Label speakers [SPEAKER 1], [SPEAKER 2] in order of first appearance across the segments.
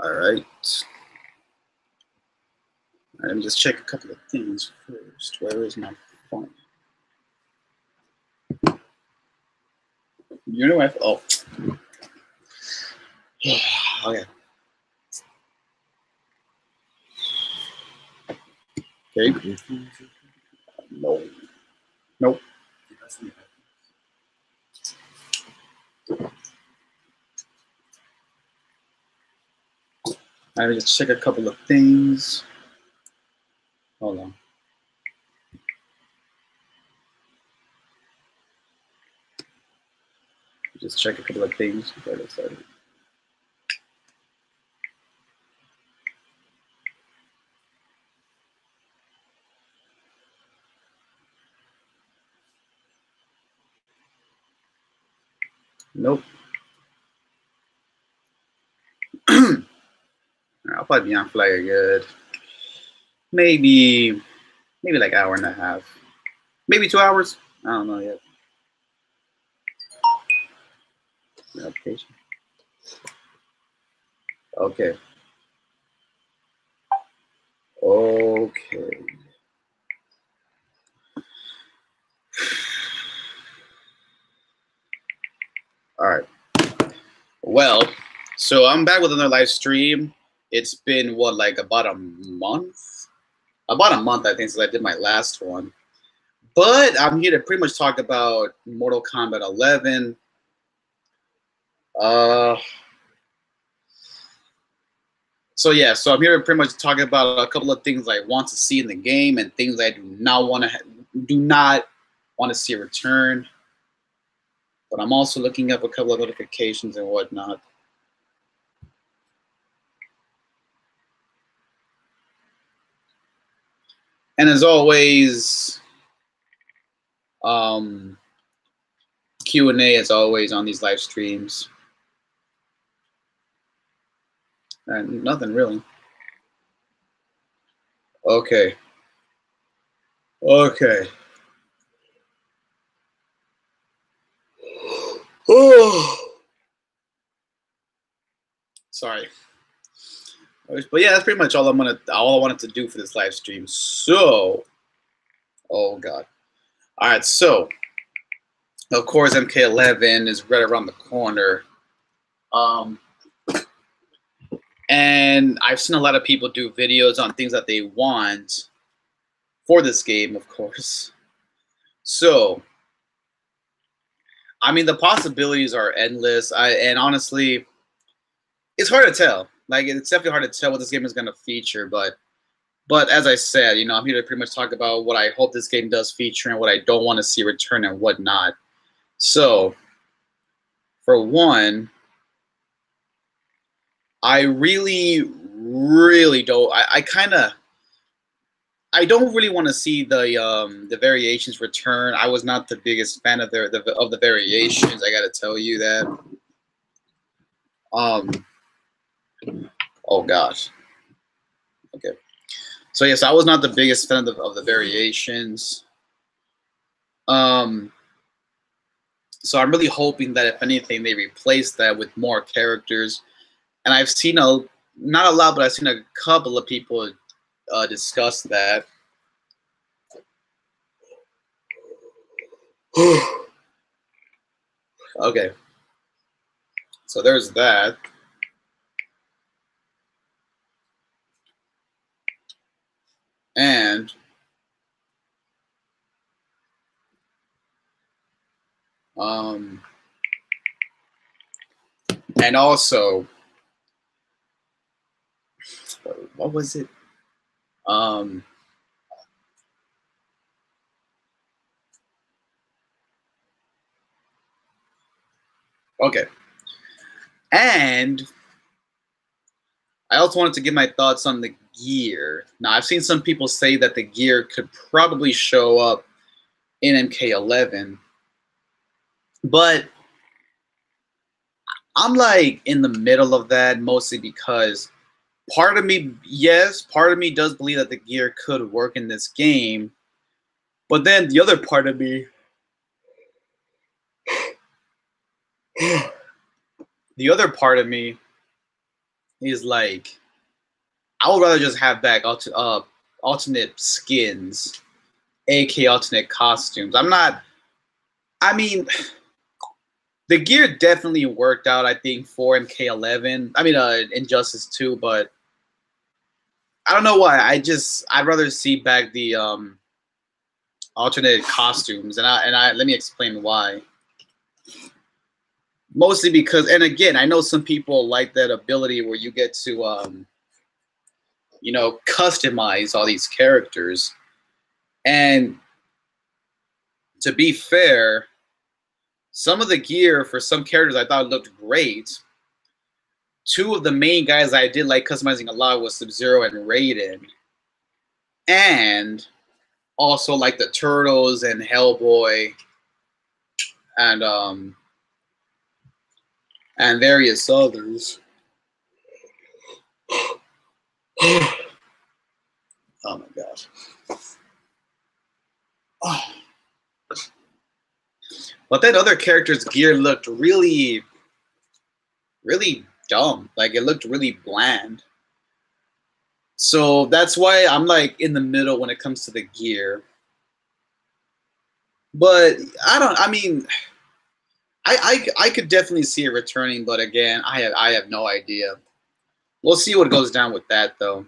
[SPEAKER 1] All right. Let me just check a couple of things first. Where is my phone? You know what? Oh. Okay. Okay. No. Nope. Let me just check a couple of things. Hold on. Just check a couple of things before I get started. Nope. I'll probably be on for like a good, maybe like an hour and a half, maybe 2 hours. I don't know yet. Application. Okay. Okay. All right. Well, so I'm back with another live stream. It's been what, like about a month? About a month, I think, since I did my last one. But I'm here to pretty much talk about Mortal Kombat 11. So yeah, so I'm here to pretty much talk about a couple of things I want to see in the game and things I do not want to see return. But I'm also looking up a couple of notifications and whatnot. And as always, Q&A as always on these live streams. And nothing really. Okay. Okay. Oh. Sorry. But yeah, that's pretty much all I wanted to do for this live stream. So, oh god. All right, so of course MK11 is right around the corner. And I've seen a lot of people do videos on things that they want for this game, of course. So, I mean, the possibilities are endless. And honestly, it's hard to tell. Like, it's definitely hard to tell what this game is going to feature. But as I said, you know, I'm here to pretty much talk about what I hope this game does feature and what I don't want to see return and whatnot. So, for one, I really don't. I don't really want to see the variations return. I was not the biggest fan of the variations. I got to tell you that. Oh gosh. Okay. So yes, I was not the biggest fan of the variations. So I'm really hoping that if anything, they replace that with more characters. And I've seen not a lot, but I've seen a couple of people discuss that. Okay. So there's that. And also, what was it? Okay. And I also wanted to give my thoughts on the gear. Now, I've seen some people say that the gear could probably show up in MK11, but I'm like in the middle of that, mostly because part of me does believe that the gear could work in this game, but then the other part of me, is like, I would rather just have back alternate skins, aka alternate costumes. I'm not. I mean, the gear definitely worked out, I think, for MK11. I mean, Injustice 2, but I don't know why. I'd rather see back the alternate costumes, and I let me explain why. Mostly because, and again, I know some people like that ability where you get to you know, customize all these characters. And to be fair, some of the gear for some characters I thought looked great. Two of the main guys I did like customizing a lot was Sub-Zero and Raiden. And also like the Turtles and Hellboy and various others. Oh my gosh. Oh. But that other character's gear looked really, really dumb. Like, it looked really bland. So that's why I'm like in the middle when it comes to the gear. But I mean, I could definitely see it returning, but again, I have no idea. We'll see what goes down with that though.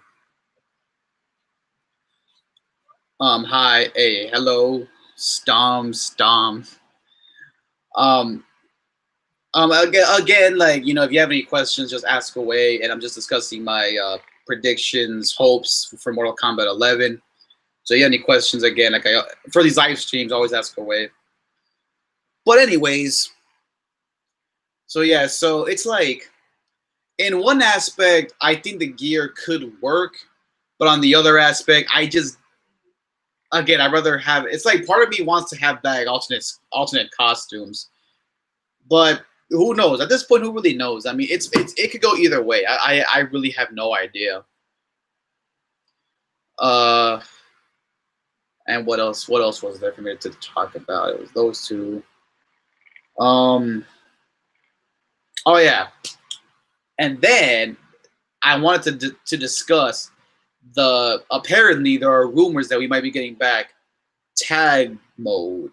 [SPEAKER 1] Hi, hey, hello, Stom. Again, like, you know, if you have any questions, just ask away. And I'm just discussing my predictions, hopes for Mortal Kombat 11. So, you have any questions? Again, like for these live streams, always ask away. But anyways, so yeah, so it's like, in one aspect, I think the gear could work, but on the other aspect, again, I'd rather have. It's like part of me wants to have back alternate costumes, but who knows? At this point, who really knows? I mean, it could go either way. I really have no idea. And what else? What else was there for me to talk about? It was those two. Oh yeah, and then I wanted to discuss apparently there are rumors that we might be getting back tag mode.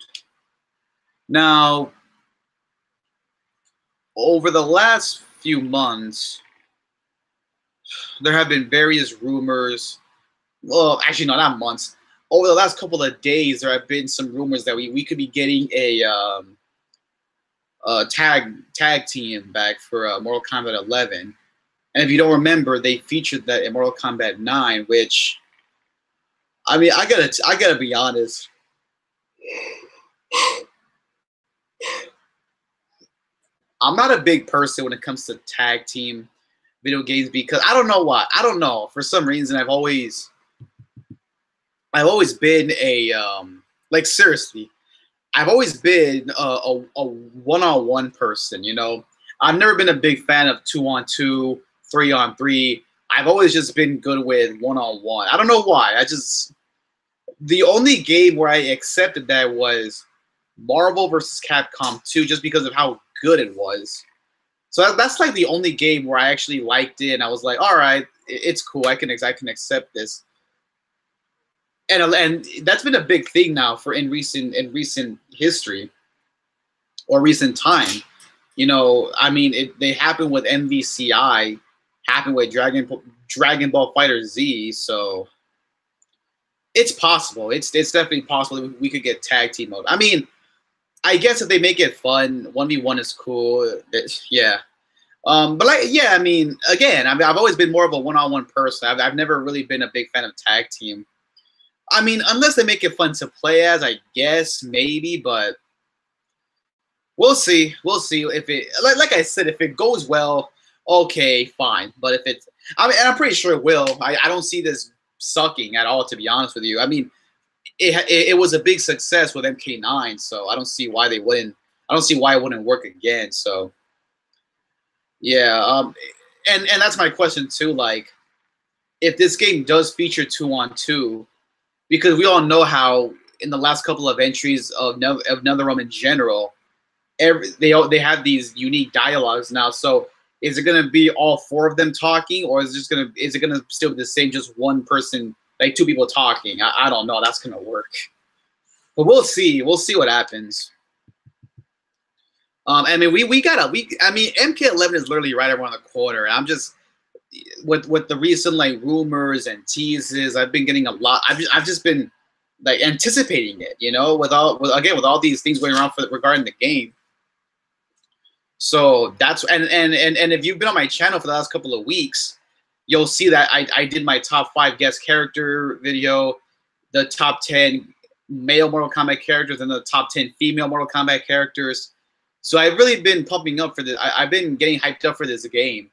[SPEAKER 1] Now, over the last few months, there have been various rumors. Well, actually, no, not months. Over the last couple of days, there have been some rumors that we could be getting a tag team back for Mortal Kombat 11. And if you don't remember, they featured that in Mortal Kombat 9, which, I mean, I gotta be honest. I'm not a big person when it comes to tag team video games because I don't know why. I don't know. For some reason, I've always been a like, seriously, I've always been a one-on-one person. You know, I've never been a big fan of 2-on-2, 3-on-3. I've always just been good with 1-on-1. I don't know why. The only game where I accepted that was Marvel vs. Capcom 2, just because of how good it was. So that's like the only game where I actually liked it, and I was like, all right, it's cool. I can accept this. And that's been a big thing now for in recent history or recent time. You know, I mean, they happened with MVCI, happened with Dragon Ball Fighter Z. So it's possible. It's definitely possible that we could get tag team mode. I mean, I guess if they make it fun, 1v1 is cool. Yeah. But like, yeah, I mean, again, I've always been more of a one-on-one person. I've never really been a big fan of tag team. I mean, unless they make it fun to play as, I guess, maybe, but we'll see. We'll see if it, like I said, if it goes well, okay, fine. But if it's, I mean, and I'm pretty sure it will. I don't see this sucking at all, to be honest with you. I mean, it was a big success with MK9, so I don't see why they wouldn't. I don't see why it wouldn't work again. So, yeah. And that's my question too. Like, if this game does feature 2-on-2. Because we all know how in the last couple of entries of NetherRealm in general, they have these unique dialogues now. So Is it gonna be all 4 of them talking, or is it gonna still be the same, just one person, like 2 people talking? I don't know. That's gonna work, but we'll see. We'll see what happens. I mean, I mean, MK11 is literally right around the corner. I'm just with the recent like rumors and teases. I've been getting a lot. I've just been like anticipating it, you know, with all these things going around regarding the game. So that's and if you've been on my channel for the last couple of weeks, you'll see that I did my top 5 guest character video, the top 10 male Mortal Kombat characters, and the top 10 female Mortal Kombat characters. So I've really been pumping up for this. I've been getting hyped up for this game.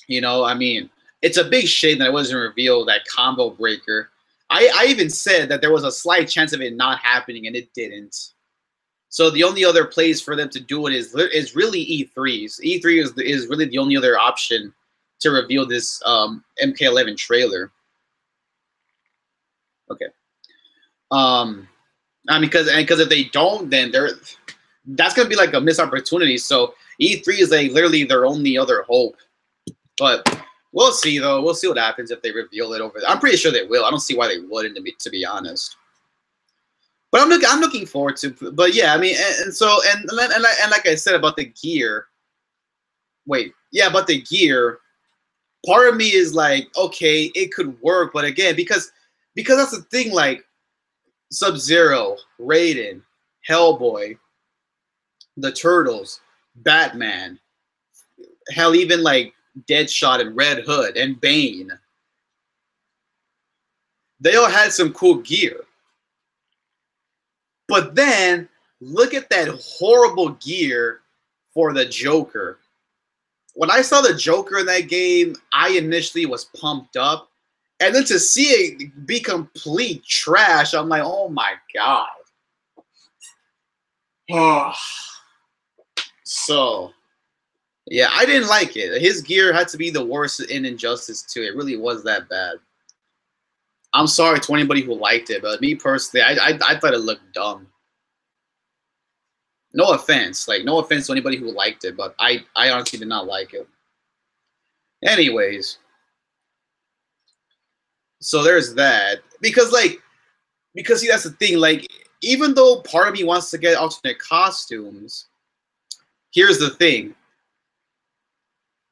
[SPEAKER 1] You know, I mean, it's a big shame that it wasn't revealed, that combo breaker. I even said that there was a slight chance of it not happening, and it didn't. So the only other place for them to do it is really E3s. E3 is really the only other option to reveal this MK11 trailer. Okay. Because if they don't, then that's gonna be like a missed opportunity. So E3 is like literally their only other hope. But we'll see though. We'll see what happens if they reveal it over there. I'm pretty sure they will. I don't see why they wouldn't, to be honest. But I'm looking forward to. But yeah, I mean, and like I said about the gear. Wait, yeah, about the gear. Part of me is like, okay, it could work, but again, because that's the thing, like Sub-Zero, Raiden, Hellboy, the Turtles, Batman, hell, even like Deadshot and Red Hood and Bane. They all had some cool gear. But then, look at that horrible gear for the Joker. When I saw the Joker in that game, I initially was pumped up. And then to see it be complete trash, I'm like, oh my God. So, yeah, I didn't like it. His gear had to be the worst in Injustice 2. It really was that bad. I'm sorry to anybody who liked it, but me personally, I thought it looked dumb. No offense. Like, no offense to anybody who liked it, but I honestly did not like it. Anyways. So there's that. Because see, that's the thing. Like, even though part of me wants to get alternate costumes, here's the thing.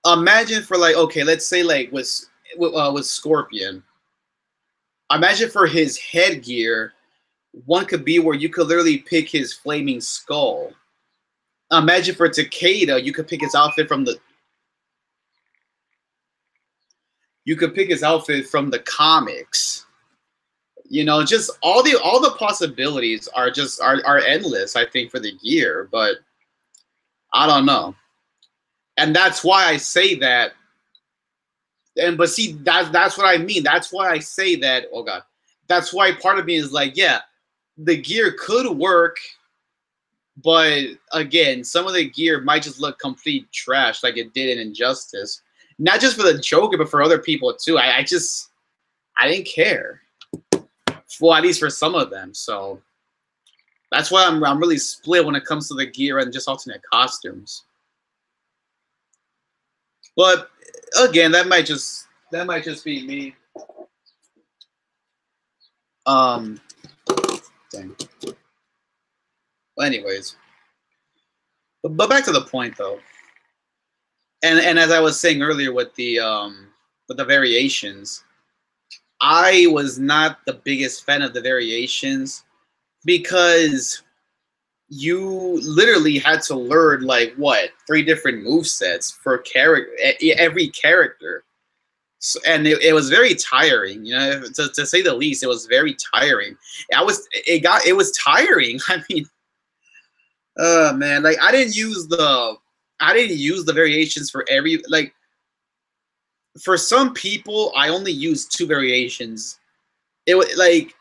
[SPEAKER 1] Imagine for like, okay, let's say like with Scorpion. Imagine for his headgear, one could be where you could literally pick his flaming skull. Imagine for Takeda, you could pick his outfit from the. You could pick his outfit from the comics. You know, just all the possibilities are endless, I think, for the gear, but I don't know. And that's why I say that. But see, that's what I mean. That's why I say that, oh God. That's why part of me is like, yeah, the gear could work, but again, some of the gear might just look complete trash like it did in Injustice. Not just for the Joker, but for other people too. I didn't care. Well, at least for some of them. So that's why I'm really split when it comes to the gear and just alternate costumes. But again, that might just be me. Dang. Well, anyways, but back to the point though. And as I was saying earlier with the variations, I was not the biggest fan of the variations because you literally had to learn like what 3 different movesets for every character, so, and it was very tiring. You know, to say the least, it was very tiring. It was tiring. I mean, man, like I didn't use the variations for every, like, for some people, I only used 2 variations. It was like,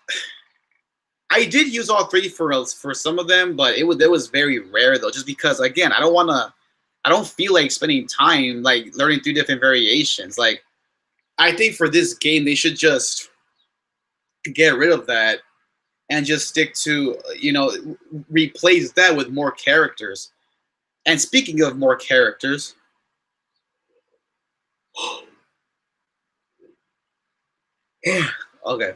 [SPEAKER 1] I did use all 3 for some of them, but it was very rare though, just because again, I don't feel like spending time like learning 3 different variations. Like, I think for this game, they should just get rid of that and just stick to, you know, replace that with more characters. And speaking of more characters, okay,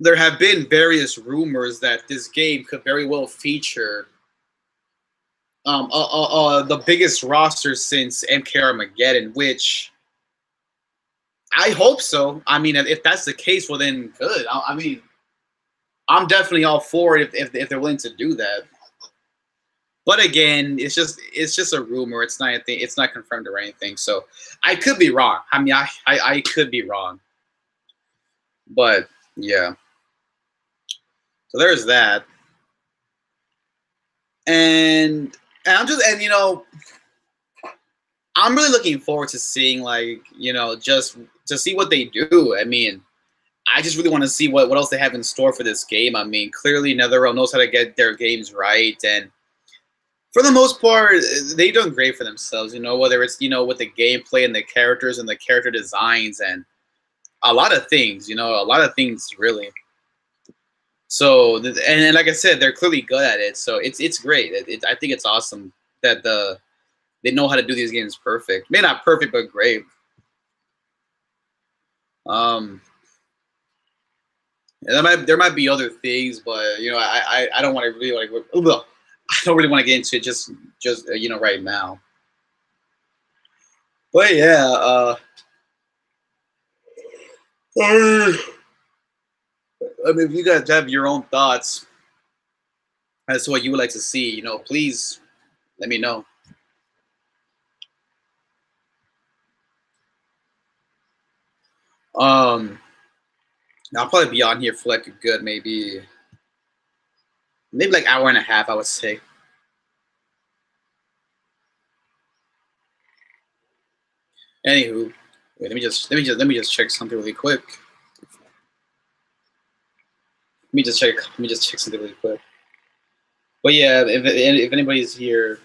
[SPEAKER 1] there have been various rumors that this game could very well feature the biggest roster since MK Armageddon, which I hope so. I mean, if that's the case, well then good. I mean, I'm definitely all for it if they're willing to do that. But again, it's just a rumor. It's not anything. It's not confirmed or anything. So I could be wrong. I mean, I could be wrong. But yeah. So there's that. And you know, I'm really looking forward to seeing, like, you know, just to see what they do. I mean, I just really want to see what else they have in store for this game. I mean, clearly NetherRealm knows how to get their games right, and for the most part, they've done great for themselves. You know, whether it's, you know, with the gameplay and the characters and the character designs and a lot of things. You know, a lot of things really. So and like I said, they're clearly good at it. So it's great. I think it's awesome that they know how to do these games perfect. Maybe not perfect, but great. There might be other things, but you know, I don't want to really like. I don't really want to get into it just you know, right now. But yeah, I mean, if you guys have your own thoughts as to what you would like to see, you know, please let me know. I'll probably be on here for like a good maybe like hour and a half, I would say. Anywho, wait, let me just check something really quick. Let me just check something really quick. But yeah, if anybody's here,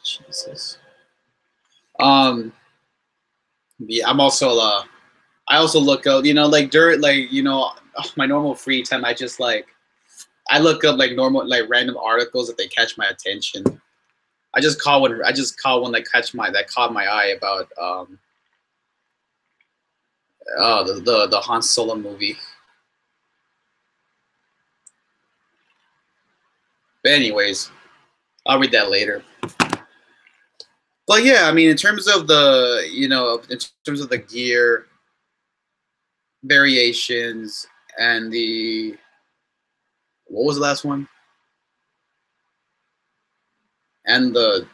[SPEAKER 1] Jesus. Yeah, I'm also I also look up, you know, like during, like, you know, my normal free time, I just like I look up like normal, like random articles that they catch my attention. I just call one that caught my eye about the Han Solo movie. But anyways, I'll read that later. But yeah, I mean, in terms of the, you know, in terms of the gear variations and the, what was the last one? And the,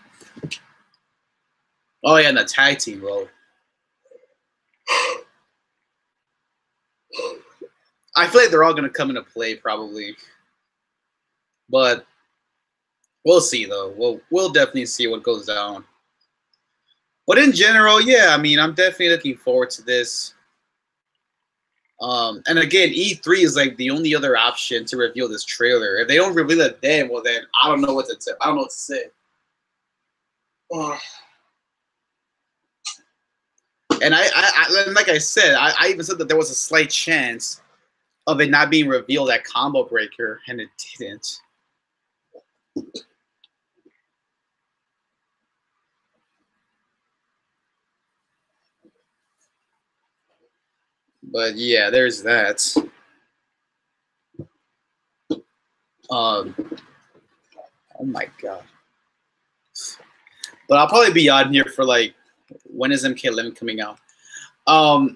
[SPEAKER 1] oh yeah, and the tag team role. I feel like they're all gonna come into play probably, but we'll see though. We'll definitely see what goes down. But in general, yeah, I mean, I'm definitely looking forward to this. And again, E3 is like the only other option to reveal this trailer. If they don't reveal it then, well then I don't know what to say. I don't know what to say. And like I said, I even said that there was a slight chance of it not being revealed at Combo Breaker, and it didn't. But yeah, there's that. Oh my god. But I'll probably be on here for like, when is MK11 coming out?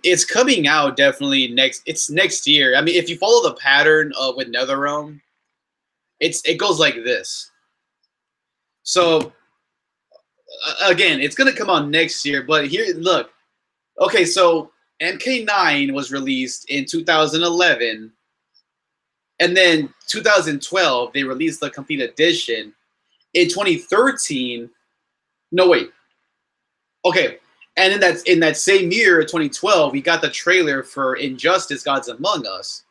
[SPEAKER 1] It's coming out definitely next year. I mean, if you follow the pattern with NetherRealm, it goes like this. So again, it's gonna come out next year, but here, look. Okay, so MK9 was released in 2011, and then 2012 they released the complete edition. In 2013, no wait. Okay, and in that same year, 2012, we got the trailer for Injustice: Gods Among Us.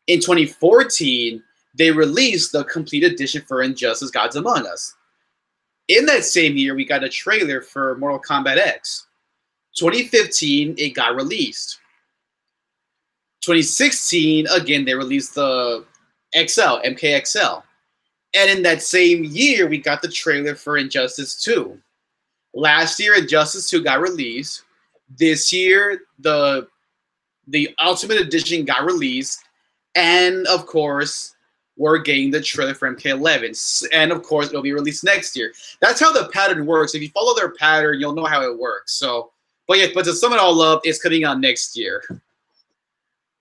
[SPEAKER 1] In 2014, they released the complete edition for Injustice: Gods Among Us. In that same year, we got a trailer for Mortal Kombat X. 2015, it got released. 2016, again, they released the MKXL. And in that same year, we got the trailer for Injustice 2. Last year, Injustice 2 got released. This year, the Ultimate Edition got released. And, of course, we're getting the trailer for MK11. And, of course, it'll be released next year. That's how the pattern works. If you follow their pattern, you'll know how it works. So, but to sum it all up, it's coming out next year.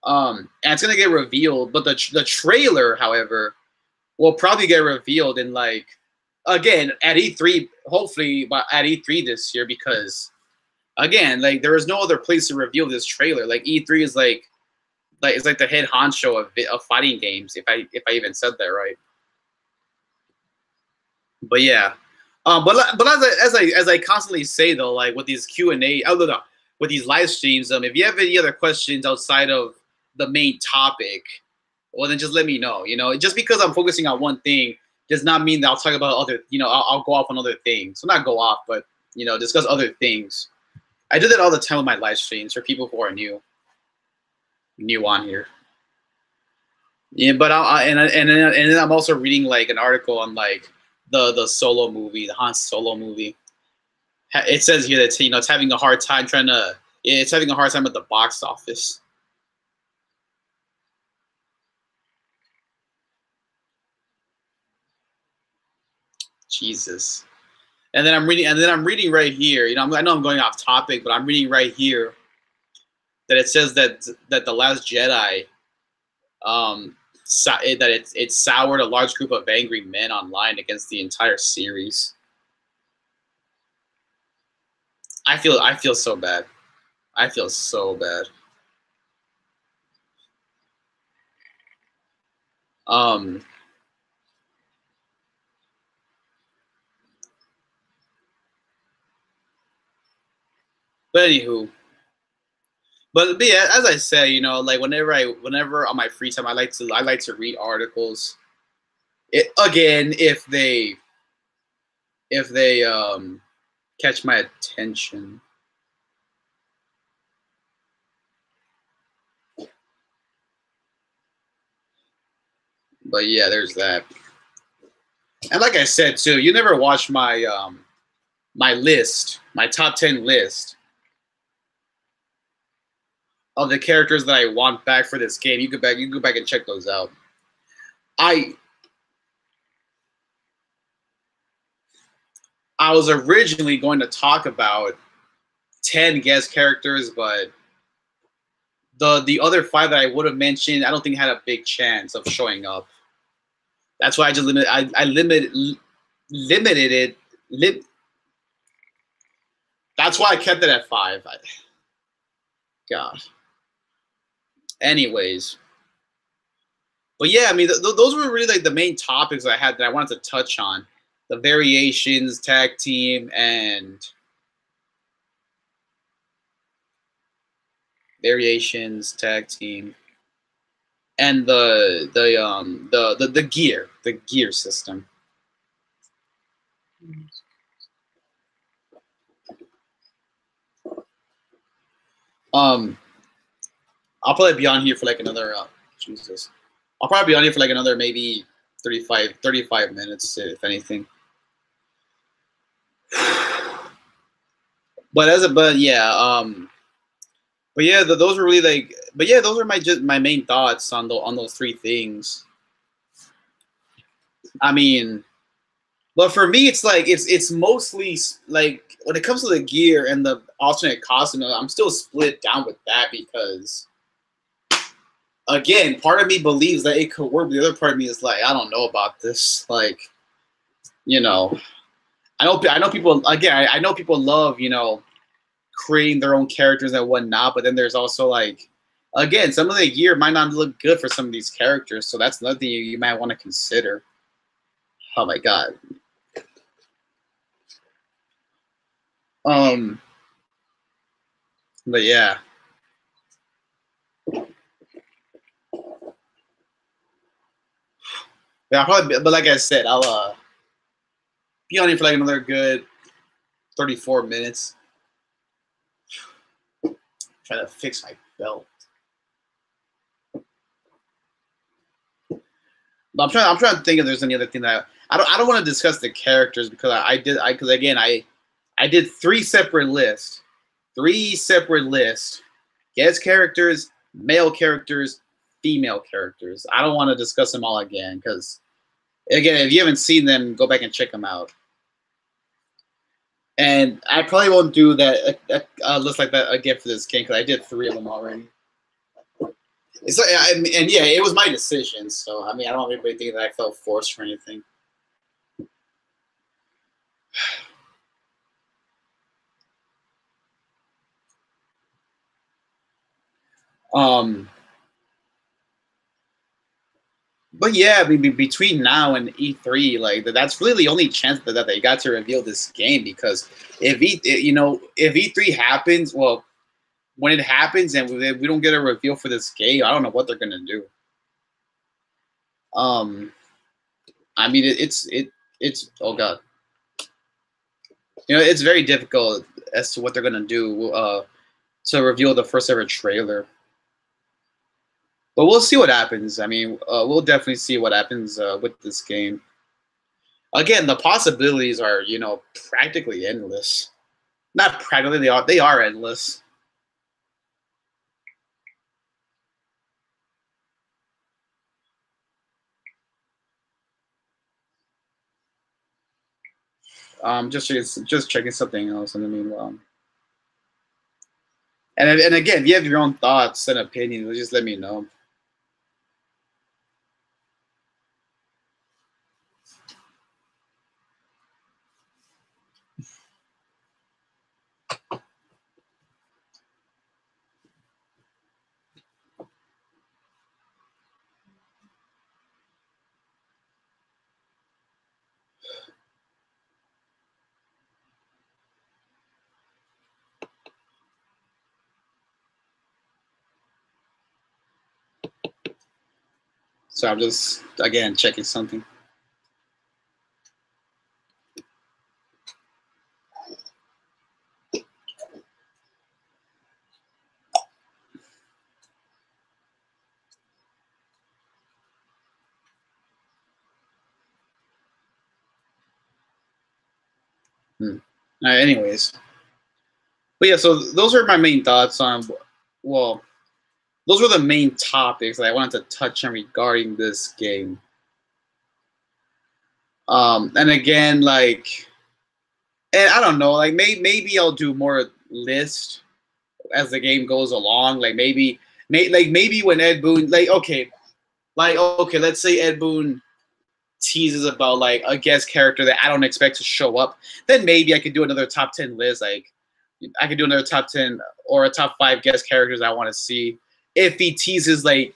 [SPEAKER 1] And it's going to get revealed. But the trailer, however, will probably get revealed in, like, again, at E3, hopefully at E3 this year, because, again, like, there is no other place to reveal this trailer. Like, E3 is it's like the head honcho of fighting games, if I even said that right. But yeah, but as I constantly say though, like with these Q&A, with these live streams, if you have any other questions outside of the main topic, well then just let me know. You know, just because I'm focusing on one thing does not mean that I'll talk about other. You know, I'll go off on other things. So not go off, but you know, discuss other things. I do that all the time with my live streams for people who are new on here. Yeah, but and then I'm also reading like an article on like the Solo movie, the Han Solo movie. It says here that it's having a hard time at the box office. Jesus. And then I'm reading right here. You know, I know I'm going off topic, but I'm reading right here that it says that The Last Jedi, that it soured a large group of angry men online against the entire series. I feel so bad. I feel so bad. But anywho. But yeah, as I say, you know, like whenever on my free time, I like to read articles. Again, if they catch my attention. But yeah, there's that. And like I said too, you never watched my my list, my top 10 list of the characters that I want back for this game. You can go back and check those out. I was originally going to talk about 10 guest characters, but the other 5 that I would have mentioned, I don't think had a big chance of showing up. That's why I just limited it. That's why I kept it at 5. God. Anyways. But yeah, I mean, those were really like the main topics I had that I wanted to touch on. The variations, tag team, and and the gear system. I'll probably be on here for like another Jesus. I'll probably be on here for like another maybe 35 minutes, if anything. But yeah, those were really like, but yeah, those are my main thoughts on those 3 things. I mean, but for me, it's like it's mostly like when it comes to the gear and the alternate costume, I'm still split down with that because, again, part of me believes that it could work, but the other part of me is like, I don't know about this. Like, you know, I know people. Again, I know people love, you know, creating their own characters and whatnot, but then there's also like, again, some of the gear might not look good for some of these characters, so that's another thing you might want to consider. Oh my God. Um, but yeah. Yeah, I'll probably, but like I said, I'll be on here for like another good 34 minutes. Try to fix my belt. But I'm trying to think if there's any other thing that I don't want to discuss the characters because because again I did three separate lists, guest characters, male characters, female characters. I don't want to discuss them all again because again, if you haven't seen them, go back and check them out. And I probably won't do that a list like that again for this game because I did three of them already. So, and yeah, it was my decision. So I mean, I don't want anybody thinking that I felt forced or anything. But yeah, I mean, between now and E3, like that's really the only chance that they got to reveal this game because if if E3 happens, well, when it happens and we don't get a reveal for this game, I don't know what they're gonna do. I mean, it's oh god, it's very difficult as to what they're gonna do to reveal the first ever trailer. But we'll see what happens. I mean, we'll definitely see what happens with this game. Again, the possibilities are, practically endless. Not practically, they are endless. Just checking something else in the meanwhile. And again, if you have your own thoughts and opinions, just let me know. So I'm just again checking something. Anyways, but yeah, so those are my main thoughts on. Well, those were the main topics that I wanted to touch on regarding this game. And again, and I don't know, like maybe I'll do more list as the game goes along. Like maybe when Ed Boon, okay, let's say Ed Boon teases about like a guest character that I don't expect to show up, then maybe I could do another top 10 list. Like I could do another top 10 or a top 5 guest characters I want to see if he teases like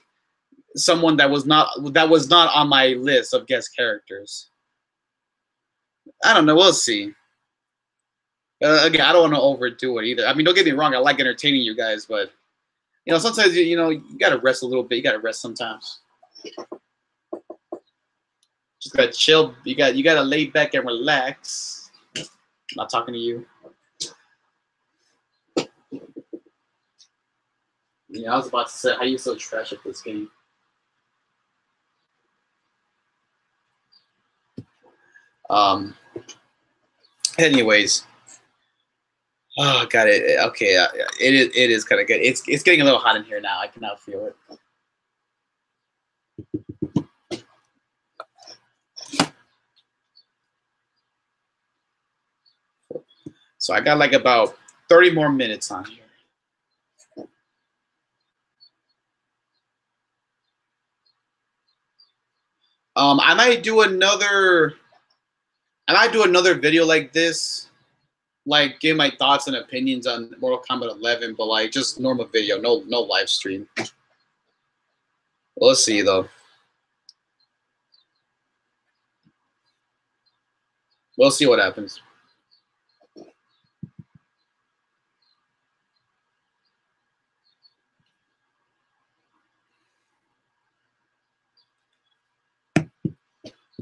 [SPEAKER 1] someone that was not on my list of guest characters. I don't know. We'll see. Again, I don't want to overdo it either. I mean, don't get me wrong. I like entertaining you guys, but sometimes you gotta rest a little bit. You gotta rest sometimes. Just gotta chill. You gotta lay back and relax. I'm not talking to you. Yeah, I was about to say, how you so trash at this game? Anyways. Oh, got it. Okay, it is kind of good. It's getting a little hot in here now. I can now feel it. So I got like about 30 more minutes on here. I might do another video like this, like give my thoughts and opinions on Mortal Kombat 11, but like just normal video, no live stream. We'll see though. We'll see what happens.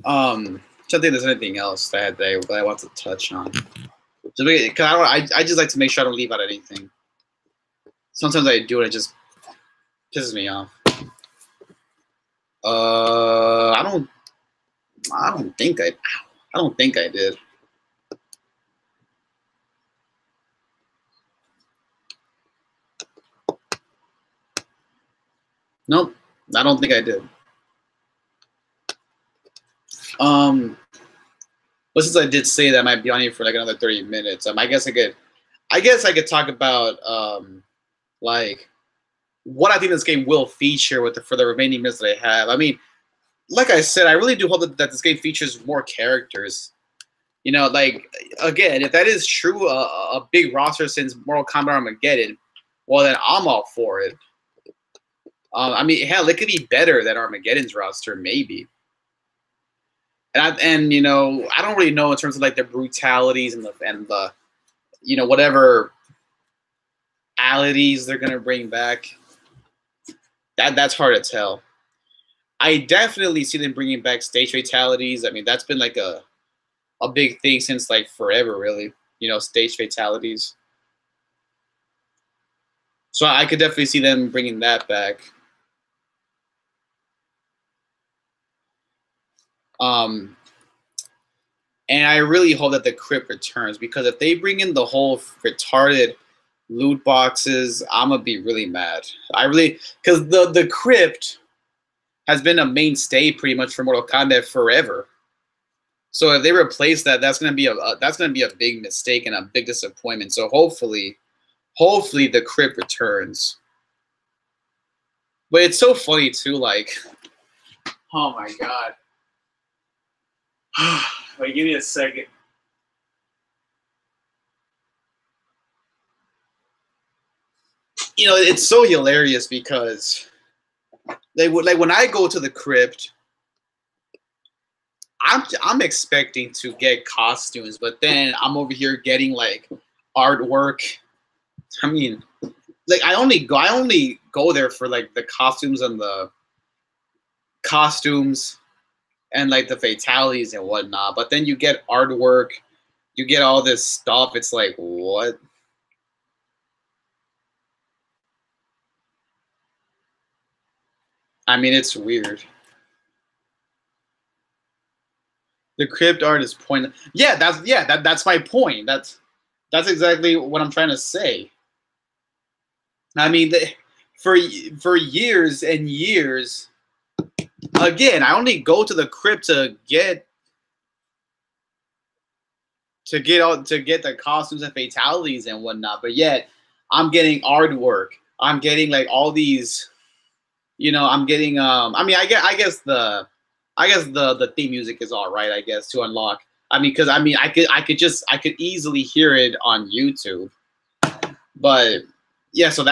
[SPEAKER 1] Don't think there's anything else that I want to touch on. Because I just like to make sure I don't leave out anything. Sometimes I do it, it just pisses me off. I don't think I did. Nope, I don't think I did. But since I did say that I might be on here for like another 30 minutes, I guess I could talk about like what I think this game will feature for the remaining minutes that I have. I mean, like I said, I really do hope that this game features more characters. You know, like again, if that is true, a big roster since Mortal Kombat Armageddon, well then I'm all for it. I mean, hell, it could be better than Armageddon's roster, maybe. And you know, I don't really know in terms of like the brutalities and the you know, whatever alities they're gonna bring back. That's hard to tell. I definitely see them bringing back stage fatalities. I mean, that's been like a big thing since like forever, really. You know, stage fatalities. So I could definitely see them bringing that back. And I really hope that the crypt returns, because if they bring in the whole retarded loot boxes, I'm gonna be really mad. Because the crypt has been a mainstay pretty much for Mortal Kombat forever. So if they replace that, that's gonna be a big mistake and a big disappointment. So hopefully the crypt returns. But it's so funny too, like, oh my god. Wait, give me a second. You know, it's so hilarious because like when I go to the crypt, I'm expecting to get costumes, but then I'm over here getting like artwork. I mean, like I only go there for like the costumes and like the fatalities and whatnot. But then you get artwork, you get all this stuff. It's like, what? I mean, it's weird. The crypt art is pointless. Yeah, that's my point. That's exactly what I'm trying to say. I mean, for years and years, again, I only go to the crypt to get the costumes and fatalities and whatnot. But yet, I'm getting artwork. I'm getting like all these, you know. I'm getting I mean, I guess the theme music is all right, I guess, to unlock. I mean, because I mean, I could easily hear it on YouTube. But yeah, so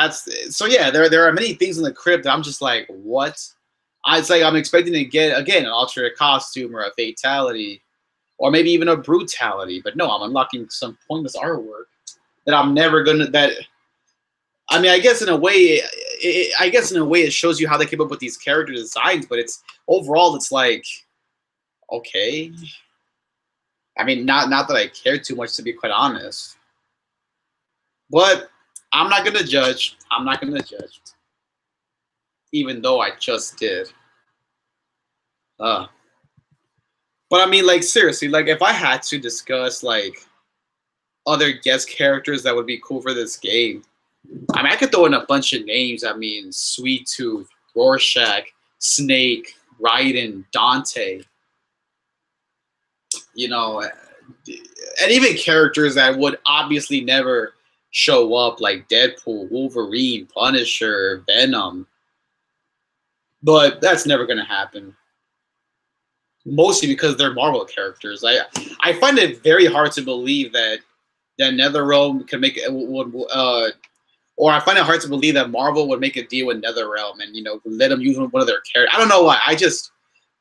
[SPEAKER 1] yeah, there are many things in the crypt that I'm just like, what? It's like I'm expecting to get again an alternate costume or a fatality, or maybe even a brutality. But no, I'm unlocking some pointless artwork that I'm never gonna. That I mean, I guess in a way, it shows you how they came up with these character designs. But it's overall, it's like, okay. I mean, not that I care too much, to be quite honest. But I'm not gonna judge. I'm not gonna judge, even though I just did. But I mean, like seriously, like if I had to discuss like other guest characters that would be cool for this game, I mean, I could throw in a bunch of names. I mean, Sweet Tooth, Rorschach, Snake, Raiden, Dante. You know, and even characters that would obviously never show up, like Deadpool, Wolverine, Punisher, Venom. But that's never going to happen. Mostly because they're Marvel characters. I find it very hard to believe that NetherRealm could make or I find it hard to believe that Marvel would make a deal with NetherRealm and, you know, let them use one of their characters. I don't know why.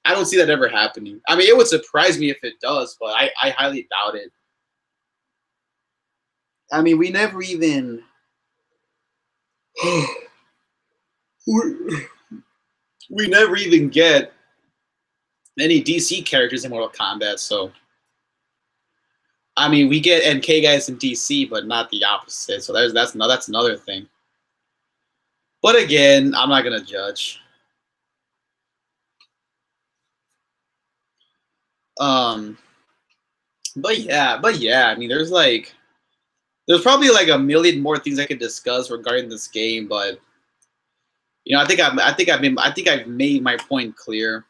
[SPEAKER 1] I don't see that ever happening. I mean, it would surprise me if it does, but I highly doubt it. I mean, we never even we never even get any DC characters in Mortal Kombat. So I mean, we get NK guys in DC, but not the opposite. So that's another thing. But again, I'm not gonna judge. But yeah, I mean, there's probably like a million more things I could discuss regarding this game, but you know, I think I've made my point clear.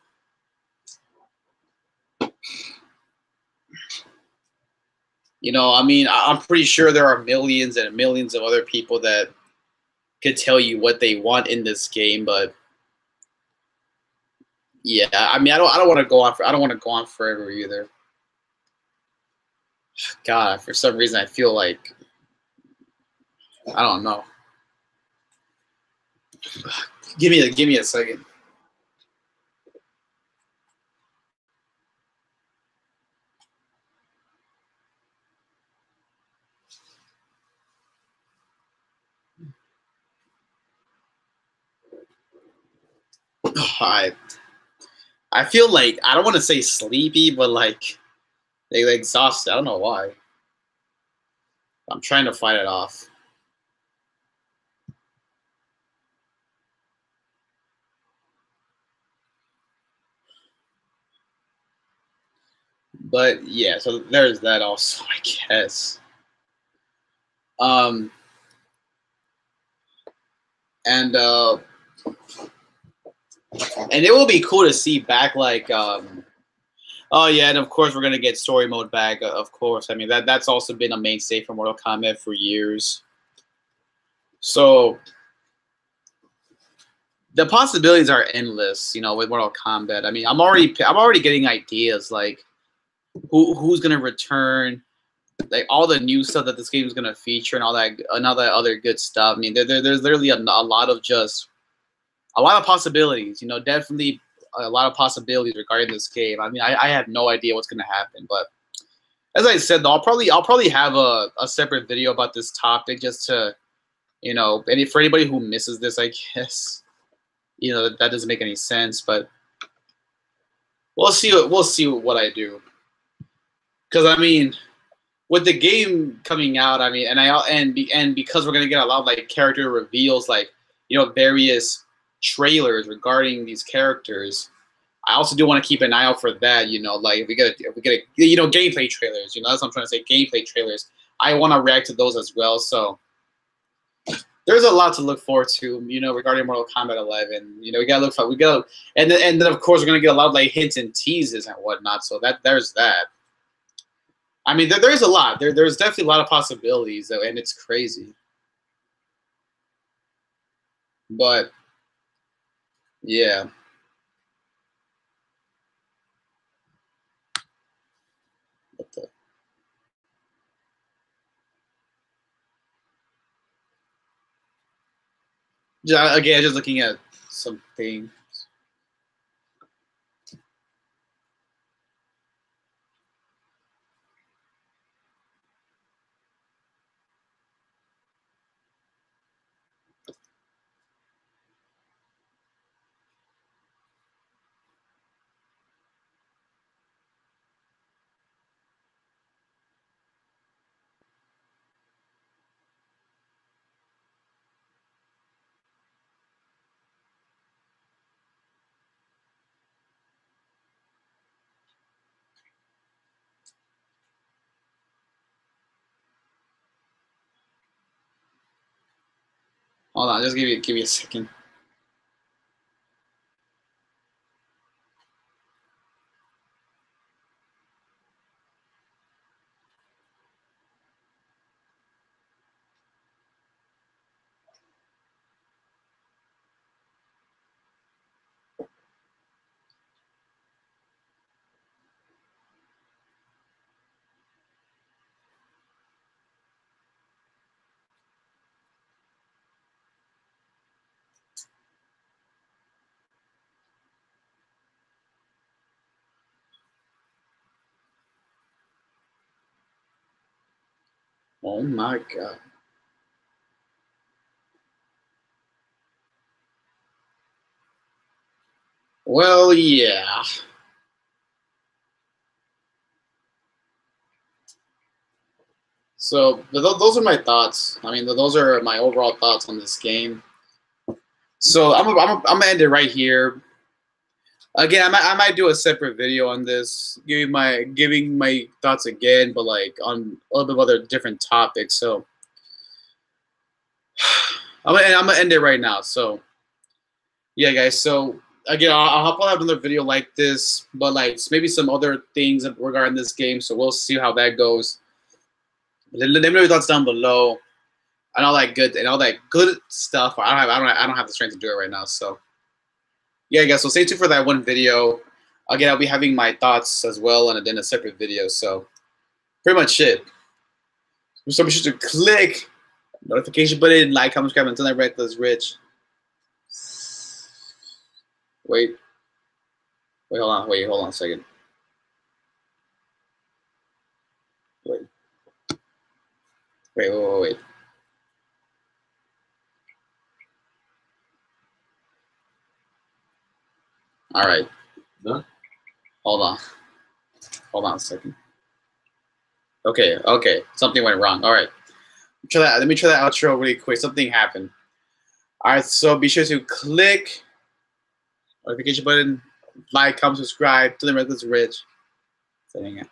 [SPEAKER 1] You know, I mean, I'm pretty sure there are millions and millions of other people that could tell you what they want in this game, but yeah, I mean, I don't want to go on I don't want to go on forever either. God, for some reason, I feel like I don't know. Give me a second. I feel like I don't want to say sleepy, but like exhausted. I don't know why. I'm trying to fight it off. But yeah, so there's that also, I guess. Um, and it will be cool to see back like oh yeah, and of course we're gonna get story mode back. Of course, I mean that's also been a mainstay for Mortal Kombat for years. So the possibilities are endless, you know, with Mortal Kombat. I mean, I'm already getting ideas like who's gonna return, like all the new stuff that this game is gonna feature, and all that other good stuff. I mean, there's literally a lot of possibilities. You know, definitely a lot of possibilities regarding this game. I mean, I have no idea what's gonna happen, but as I said, though, I'll probably have a separate video about this topic just to, you know, for anybody who misses this, I guess, you know, that doesn't make any sense, but we'll see what I do. Because I mean, with the game coming out, I mean, and because we're gonna get a lot of like character reveals, like, you know, various trailers regarding these characters. I also do want to keep an eye out for that. You know, like if we get you know, gameplay trailers. You know, that's what I'm trying to say. Gameplay trailers. I want to react to those as well. So there's a lot to look forward to. You know, regarding Mortal Kombat 11. You know, and then of course we're gonna get a lot of like hints and teases and whatnot. So there's that. I mean, there's a lot. There's definitely a lot of possibilities, though, and it's crazy. But yeah. What the? Again, just looking at something. Hold on, just give me a second. Oh my god. Well, yeah. So those are my thoughts. I mean, those are my overall thoughts on this game. So I'm gonna end it right here. Again, I might do a separate video on this, giving my thoughts again, but like on a little bit of other different topics. So I'm gonna end it right now. So yeah, guys. So again, I'll probably have another video like this, but like maybe some other things regarding this game. So we'll see how that goes. Let me know your thoughts down below, and all that good stuff. I don't have the strength to do it right now. So yeah, guys. So stay tuned for that one video. Again, I'll be having my thoughts as well, and then a separate video. So pretty much it. So be sure to click notification button, like, comment, subscribe, until that REKLEZ Rich. Wait, hold on a second. Wait. All right.
[SPEAKER 2] Done?
[SPEAKER 1] Hold on a second. Okay. Something went wrong. All right. Let me try that outro really quick. Something happened. All right. So be sure to click notification button, like, comment, subscribe to the REKLEZ Rich. Setting it.